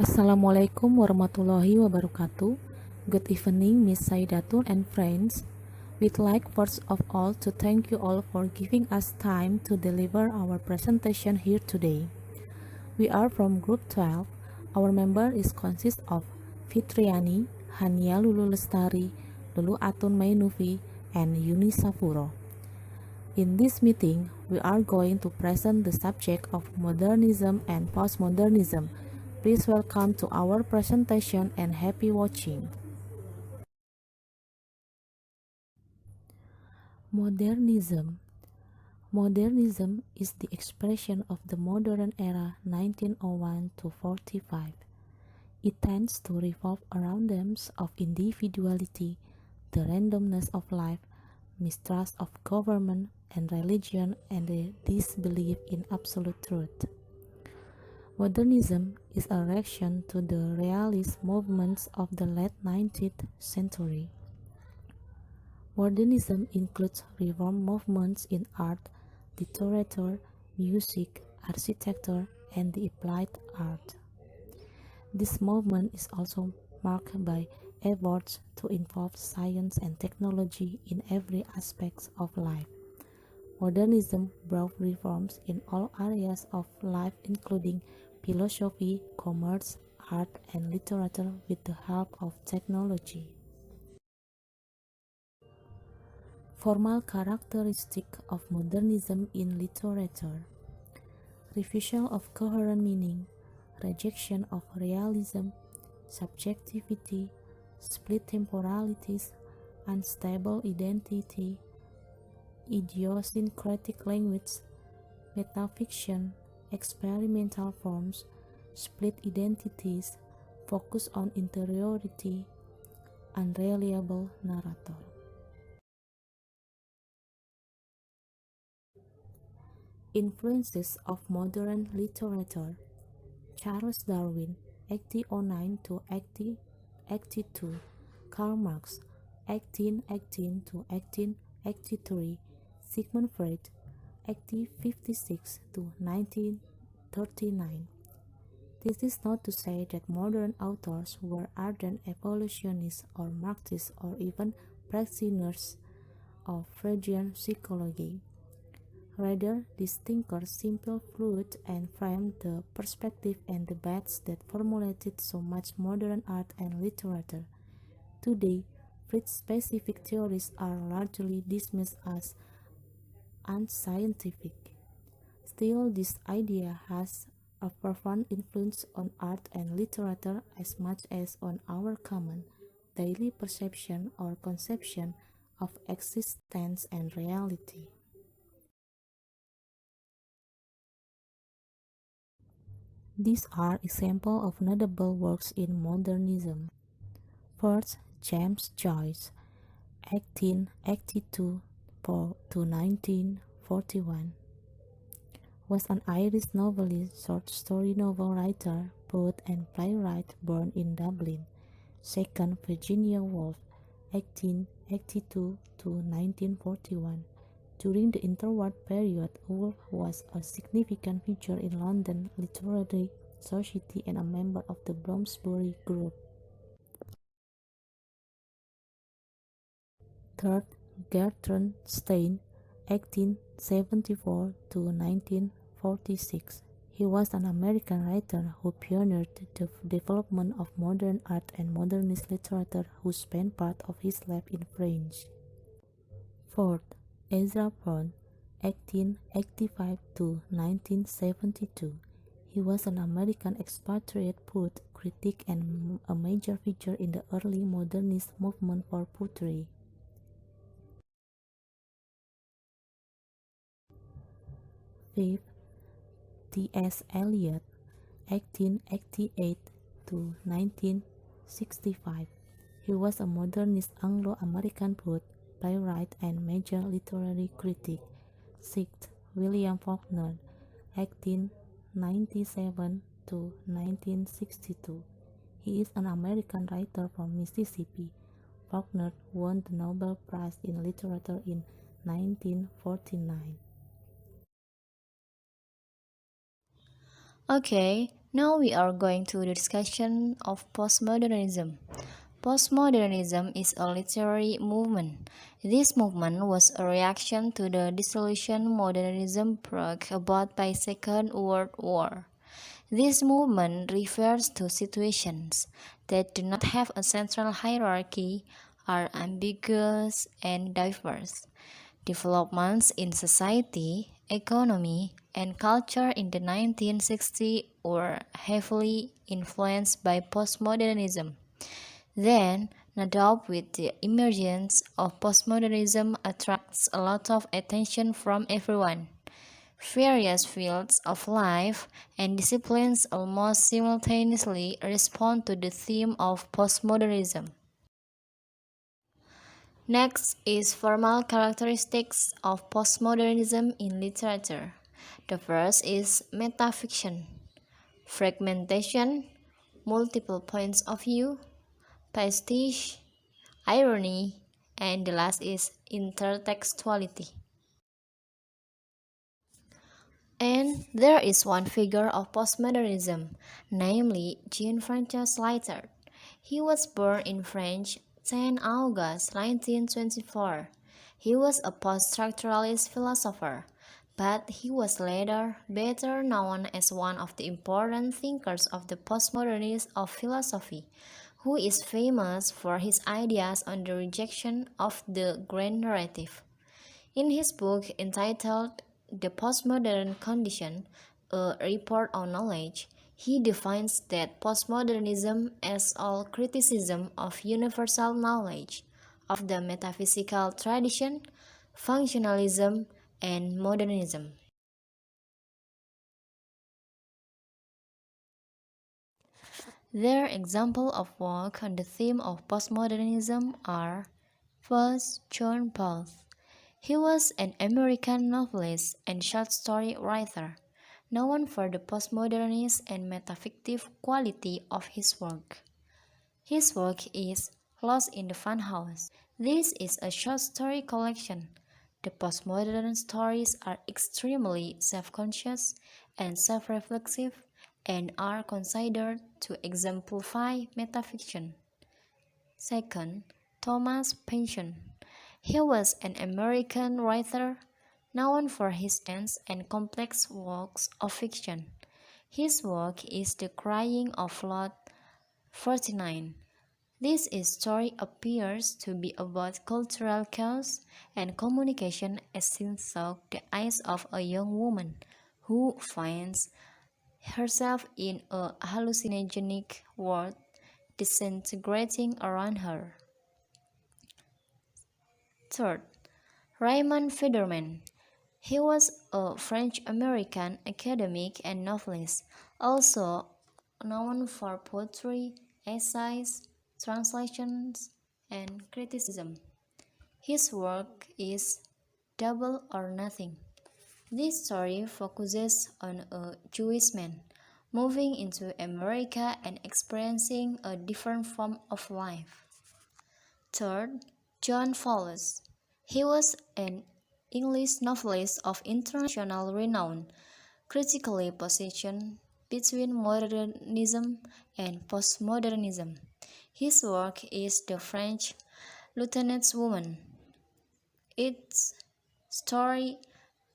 Assalamualaikum warahmatullahi wabarakatuh. Good evening, Miss Saidatun and friends. We'd like first of all to thank you all for giving us time to deliver our presentation here today. We are from Group 12. Our member is consist of Fitriani, Hania Lulu Lestari, Lulu Atun Mainufi, and Yuni Safuro. In this meeting, we are going to present the subject of modernism and postmodernism. Please welcome to our presentation and happy watching. Modernism. Modernism is the expression of the modern era 1901 to 45. It tends to revolve around themes of individuality, the randomness of life, mistrust of government and religion, and the disbelief in absolute truth. Modernism is a reaction to the realist movements of the late 19th century. Modernism includes reform movements in art, literature, music, architecture, and the applied art. This movement is also marked by efforts to involve science and technology in every aspect of life. Modernism brought reforms in all areas of life including philosophy, commerce, art, and literature with the help of technology. Formal characteristic of modernism in literature: refusal of coherent meaning, rejection of realism, subjectivity, split temporalities, unstable identity, idiosyncratic language, metafiction, experimental forms, split identities, focus on interiority, unreliable narrator. Influences of modern literature: Charles Darwin, 1809 to 1882, Karl Marx, 1818 to 1883, Sigmund Freud, 1856 to 1939. This is not to say that modern authors were ardent evolutionists or Marxists or even practitioners of Freudian psychology. Rather, these thinkers simply fluid and framed the perspective and debates that formulated so much modern art and literature. Today, Freud-specific theories are largely dismissed as unscientific. Still, this idea has a profound influence on art and literature as much as on our common, daily perception or conception of existence and reality. These are examples of notable works in modernism. First, James Joyce, 1882 to 1941, was an Irish novelist, short story novel writer, poet, and playwright born in Dublin. Second, Virginia Woolf, 1882 to 1941. During the interwar period, Woolf was a significant figure in London literary society and a member of the Bloomsbury Group. Third, Gertrude Stein, 1874 to 1946. He was an American writer who pioneered the development of modern art and modernist literature, who spent part of his life in France. Fourth, Ezra Pound, 1885 to 1972. He was an American expatriate poet, critic, and a major figure in the early modernist movement for poetry. Fifth, T.S. Eliot, 1888 to 1965. He was a modernist Anglo-American poet, playwright, and major literary critic. Sixth, William Faulkner, 1897 to 1962. He is an American writer from Mississippi. Faulkner won the Nobel Prize in Literature in 1949. Okay, Now we are going to the discussion of postmodernism. Postmodernism is a literary movement. This movement was a reaction to the disillusion modernism brought about by Second World War. This movement refers to situations that do not have a central hierarchy, are ambiguous and diverse. Developments in society, economy, and culture in the 1960s were heavily influenced by postmodernism. Then, no doubt with the emergence of postmodernism attracts a lot of attention from everyone. Various fields of life and disciplines almost simultaneously respond to the theme of postmodernism. Next is formal characteristics of postmodernism in literature. The first is metafiction, fragmentation, multiple points of view, pastiche, irony, and the last is intertextuality. And there is one figure of postmodernism, namely Jean-Francois Lyotard. He was born in France 10 August 1924. He was a post-structuralist philosopher, but he was later better known as one of the important thinkers of the postmodernist of philosophy, who is famous for his ideas on the rejection of the grand narrative. In his book entitled The Postmodern Condition, a report on knowledge, he defines that postmodernism as all criticism of universal knowledge, of the metaphysical tradition, functionalism, and modernism. Their examples of work on the theme of postmodernism are: first, John Paul. He was an American novelist and short story writer, known for the postmodernist and metafictive quality of his work. His work is Lost in the Funhouse. This is a short story collection. The postmodern stories are extremely self-conscious and self-reflexive and are considered to exemplify metafiction. Second, Thomas Pynchon. He was an American writer known for his dense and complex works of fiction. His work is The Crying of Lot 49. This story appears to be about cultural chaos and communication as seen through the eyes of a young woman who finds herself in a hallucinogenic world disintegrating around her. Third, Raymond Federman. He was a French-American academic and novelist, also known for poetry, essays, translations, and criticism. His work is Double or Nothing. This story focuses on a Jewish man moving into America and experiencing a different form of life. Third, John Fowles. He was an English novelist of international renown, critically positioned between modernism and postmodernism. His work is The French Lieutenant's Woman. Its story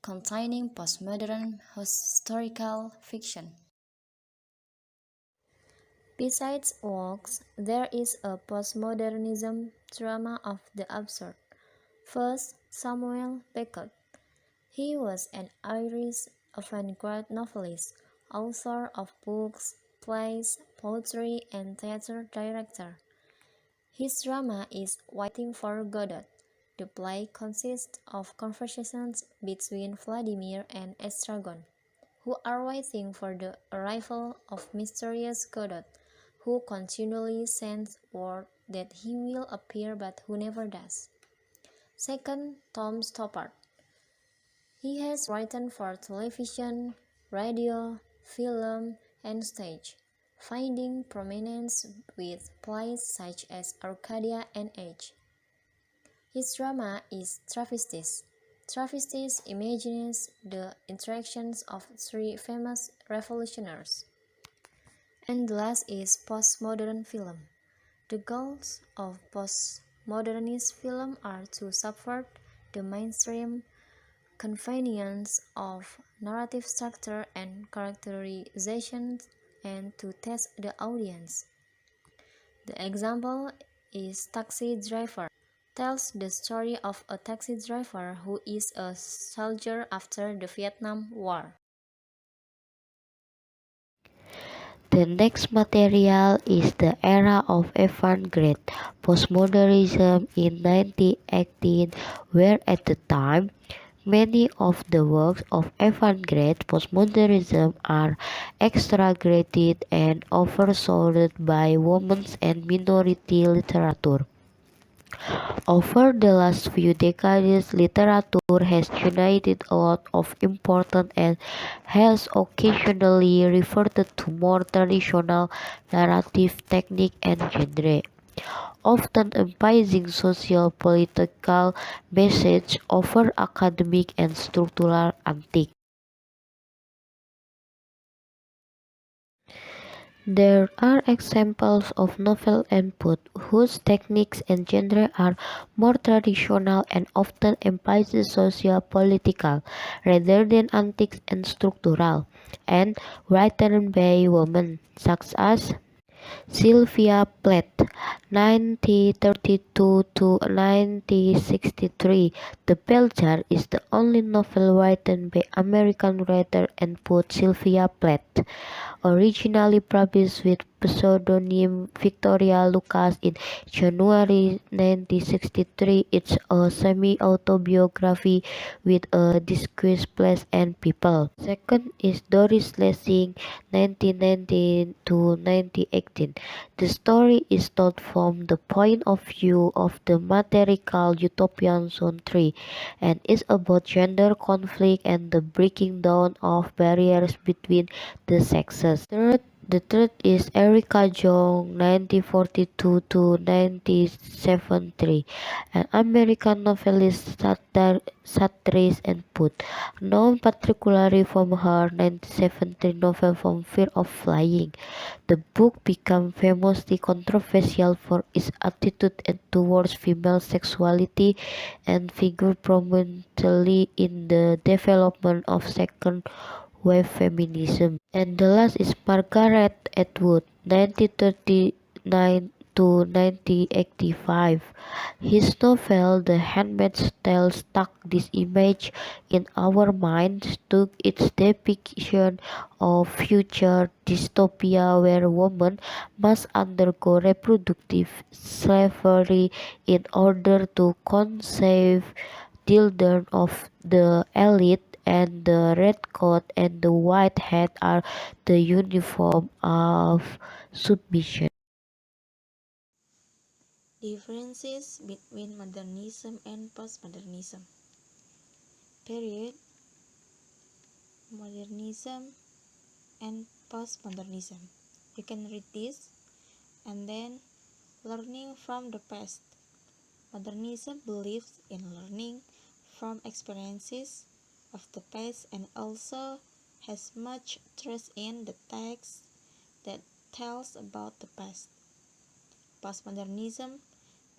containing postmodern historical fiction. Besides works, there is a postmodernism drama of the absurd. First, Samuel Beckett. He was an Irish avant-garde novelist, author of books, plays, poetry, and theater director. His drama is Waiting for Godot. The play consists of conversations between Vladimir and Estragon, who are waiting for the arrival of mysterious Godot, who continually sends word that he will appear but who never does. Second, Tom Stoppard. He has written for television, radio, film, and stage, finding prominence with plays such as Arcadia and Edge. His drama is Travestis. Travestis imagines the interactions of three famous revolutionaries. And the last is postmodern film. The goals of postmodernist film are to subvert the mainstream convenience of narrative structure and characterization and to test the audience. The example is Taxi Driver. Tells the story of a taxi driver who is a soldier after the Vietnam War. The next material is the era of avant-garde postmodernism in 1918, where at the time many of the works of avant-garde postmodernism are exaggerated and overshadowed by women's and minority literature. Over the last few decades, literature has generated a lot of important and has occasionally reverted to more traditional narrative technique and genre, often emphasizing social political message over academic and structural antique. There are examples of novel input whose techniques and genre are more traditional and often emphasize socio-political rather than antiques and structural, and written by women, such as Sylvia Plath (1932 to 1963). The Bell Jar is the only novel written by American writer and poet Sylvia Plath. Originally published with pseudonym Victoria Lucas in January 1963, it's a semi-autobiography with a disguised place and people. Second is Doris Lessing, 1919 to 1918. The story is told from the point of view of the matriarchal utopian Zone 3 and is about gender conflict and the breaking down of barriers between the sexes. The third is Erica Jong, 1942 to 1973, an American novelist, satirist, and poet, known particularly from her 1973 novel From Fear of Flying. The book became famously controversial for its attitude towards female sexuality and figured prominently in the development of second wave feminism. And the last is Margaret Atwood, 1939 to 1985. His novel The Handmaid's Tale stuck this image in our minds, took its depiction of future dystopia where women must undergo reproductive slavery in order to conceive children of the elite, and the red coat and the white hat are the uniform of submission. Differences between modernism and postmodernism. Period. Modernism and postmodernism. You can read this and then learning from the past. Modernism believes in learning from experiences of the past and also has much trust in the text that tells about the past. Postmodernism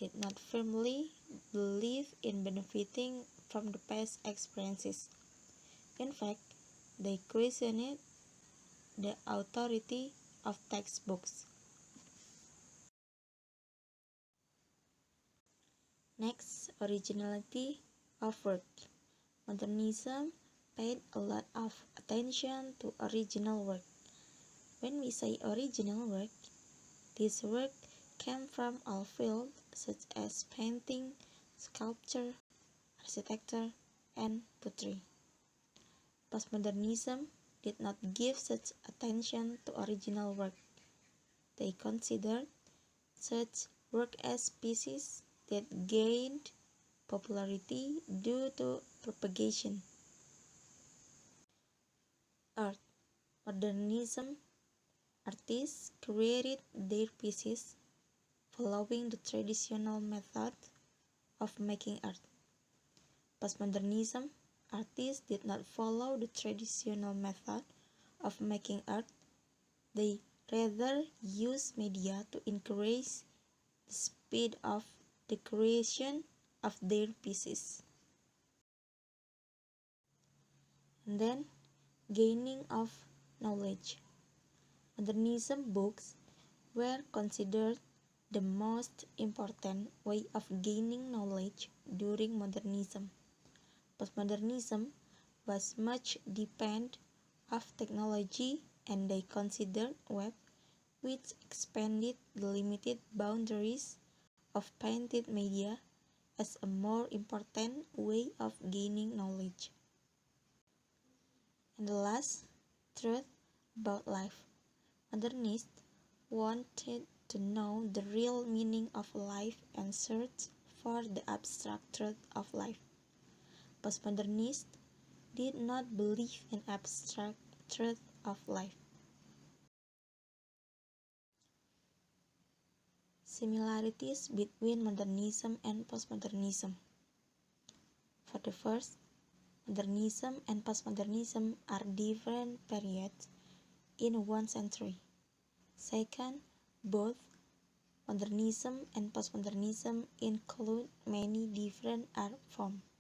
did not firmly believe in benefiting from the past experiences. In fact, they questioned the authority of textbooks. Next, originality of work. Modernism paid a lot of attention to original work. When we say original work, this work came from all fields such as painting, sculpture, architecture, and pottery. Postmodernism did not give such attention to original work. They considered such work as pieces that gained popularity due to propagation. Art. Modernism artists created their pieces following the traditional method of making art. Postmodernism artists did not follow the traditional method of making art. They rather use media to increase the speed of the creation of their pieces. And then, gaining of knowledge. Modernism books were considered the most important way of gaining knowledge during modernism. Postmodernism was much dependent of technology, and they considered web, which expanded the limited boundaries of printed media, as a more important way of gaining knowledge. And the last, truth about life. Modernists wanted to know the real meaning of life and searched for the abstract truth of life. Postmodernists did not believe in abstract truth of life. Similarities between modernism and postmodernism. For the first, modernism and postmodernism are different periods in one century. Second, both modernism and postmodernism include many different art forms.